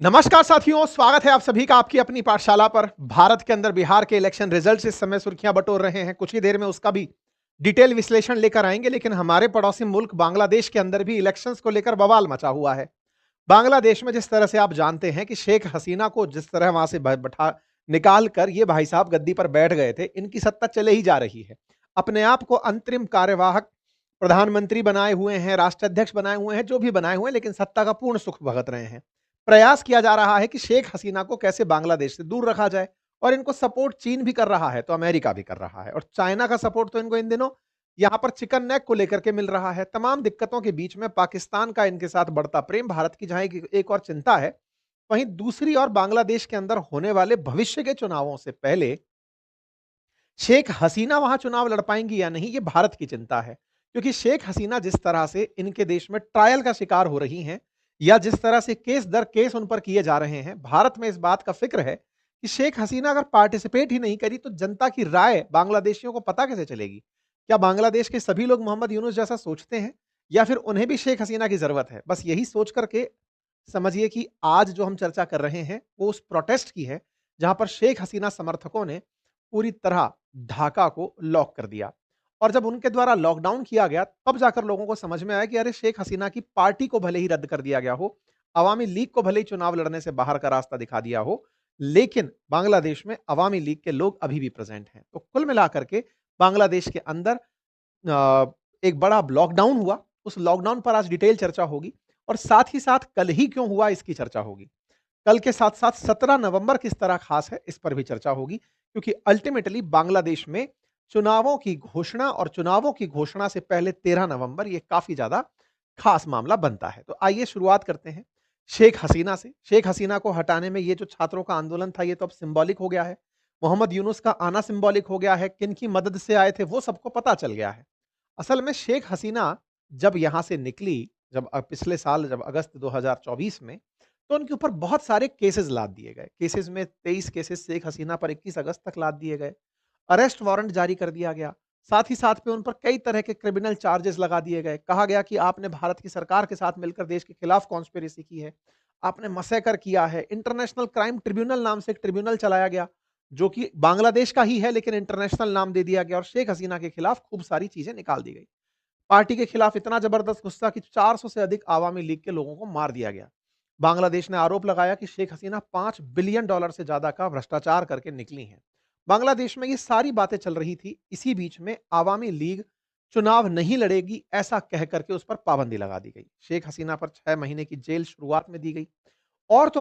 नमस्कार साथियों, स्वागत है आप सभी का आपकी अपनी पाठशाला पर। भारत के अंदर बिहार के इलेक्शन रिजल्ट्स इस समय सुर्खियां बटोर रहे हैं। कुछ ही देर में उसका भी डिटेल विश्लेषण लेकर आएंगे, लेकिन हमारे पड़ोसी मुल्क बांग्लादेश के अंदर भी इलेक्शंस को लेकर बवाल मचा हुआ है। बांग्लादेश में जिस तरह से आप जानते हैं कि शेख हसीना को जिस तरह वहां से बैठा निकाल कर ये भाई साहब गद्दी पर बैठ गए थे, इनकी सत्ता चले ही जा रही है। अपने आप को अंतरिम कार्यवाहक प्रधानमंत्री बनाए हुए हैं, राष्ट्राध्यक्ष बनाए हुए हैं, जो भी बनाए हुए हैं, लेकिन सत्ता का पूर्ण सुख भगत रहे हैं। प्रयास किया जा रहा है कि शेख हसीना को कैसे बांग्लादेश से दूर रखा जाए, और इनको सपोर्ट चीन भी कर रहा है, तो अमेरिका भी कर रहा है, और चाइना का सपोर्ट तो इनको इन दिनों यहां पर चिकन नेक को लेकर के मिल रहा है। तमाम दिक्कतों के बीच में पाकिस्तान का इनके साथ बढ़ता प्रेम, भारत की जहां एक और चिंता है, वहीं दूसरी ओर बांग्लादेश के अंदर होने वाले भविष्य के चुनावों से पहले शेख हसीना वहां चुनाव लड़ पाएंगी या नहीं, ये भारत की चिंता है। क्योंकि शेख हसीना जिस तरह से इनके देश में ट्रायल का शिकार हो रही हैं, या जिस तरह से केस दर केस उन पर किए जा रहे हैं, भारत में इस बात का फिक्र है कि शेख हसीना अगर पार्टिसिपेट ही नहीं करी तो जनता की राय बांग्लादेशियों को पता कैसे चलेगी? क्या बांग्लादेश के सभी लोग मोहम्मद यूनुस जैसा सोचते हैं, या फिर उन्हें भी शेख हसीना की जरूरत है? बस यही सोच करके समझिए कि आज जो हम चर्चा कर रहे हैं वो उस प्रोटेस्ट की है, जहां पर शेख हसीना समर्थकों ने पूरी तरह ढाका को लॉक कर दिया। और जब उनके द्वारा लॉकडाउन किया गया, तब जाकर लोगों को समझ में आया कि अरे, शेख हसीना की पार्टी को भले ही रद्द कर दिया गया हो, अवामी लीग को भले ही चुनाव लड़ने से बाहर का रास्ता दिखा दिया हो, लेकिन बांग्लादेश में अवामी लीग के लोग अभी भी प्रेजेंट हैं। तो कुल मिलाकर के बांग्लादेश के अंदर एक बड़ा लॉकडाउन हुआ। उस लॉकडाउन पर आज डिटेल चर्चा होगी, और साथ ही साथ कल ही क्यों हुआ इसकी चर्चा होगी। कल के साथ-साथ 17 नवंबर किस तरह खास है, इस पर भी चर्चा होगी, क्योंकि अल्टीमेटली बांग्लादेश में चुनावों की घोषणा, और चुनावों की घोषणा से पहले 13 नवंबर, ये काफ़ी ज़्यादा खास मामला बनता है। तो आइए शुरुआत करते हैं शेख हसीना से। शेख हसीना को हटाने में ये जो छात्रों का आंदोलन था, ये तो अब सिंबॉलिक हो गया है। मोहम्मद यूनुस का आना सिंबॉलिक हो गया है। किनकी मदद से आए थे, वो सबको पता चल गया है। असल में शेख हसीना जब यहाँ से निकली, जब पिछले साल जब अगस्त 2024 में, तो उनके ऊपर बहुत सारे केसेस लाद दिए गए। केसेस में 23 केसेस शेख हसीना पर 21 अगस्त तक लाद दिए गए। अरेस्ट वारंट जारी कर दिया गया। साथ ही साथ पे उन पर कई तरह के क्रिमिनल चार्जेस लगा दिए गए। कहा गया कि आपने भारत की सरकार के साथ मिलकर देश के खिलाफ कॉन्स्पिरेसी की है, आपने मसैकर किया है। इंटरनेशनल क्राइम ट्रिब्यूनल नाम से एक ट्रिब्यूनल चलाया गया, जो कि बांग्लादेश का ही है, लेकिन इंटरनेशनल नाम दे दिया गया, और शेख हसीना के खिलाफ खूब सारी चीजें निकाल दी गई। पार्टी के खिलाफ इतना जबरदस्त गुस्सा कि 400 से अधिक आवामी लीग के लोगों को मार दिया गया। बांग्लादेश ने आरोप लगाया कि शेख हसीना $5 बिलियन से ज्यादा का भ्रष्टाचार करके निकली हैं। बांग्लादेश में ये सारी बातें चल रही थी। इसी बीच में आवामी लीग चुनाव नहीं लड़ेगी, ऐसा कह करके उस पर पाबंदी लगा दी गई। शेख हसीना पर 6 महीने की जेल शुरुआत में दी गई। और तो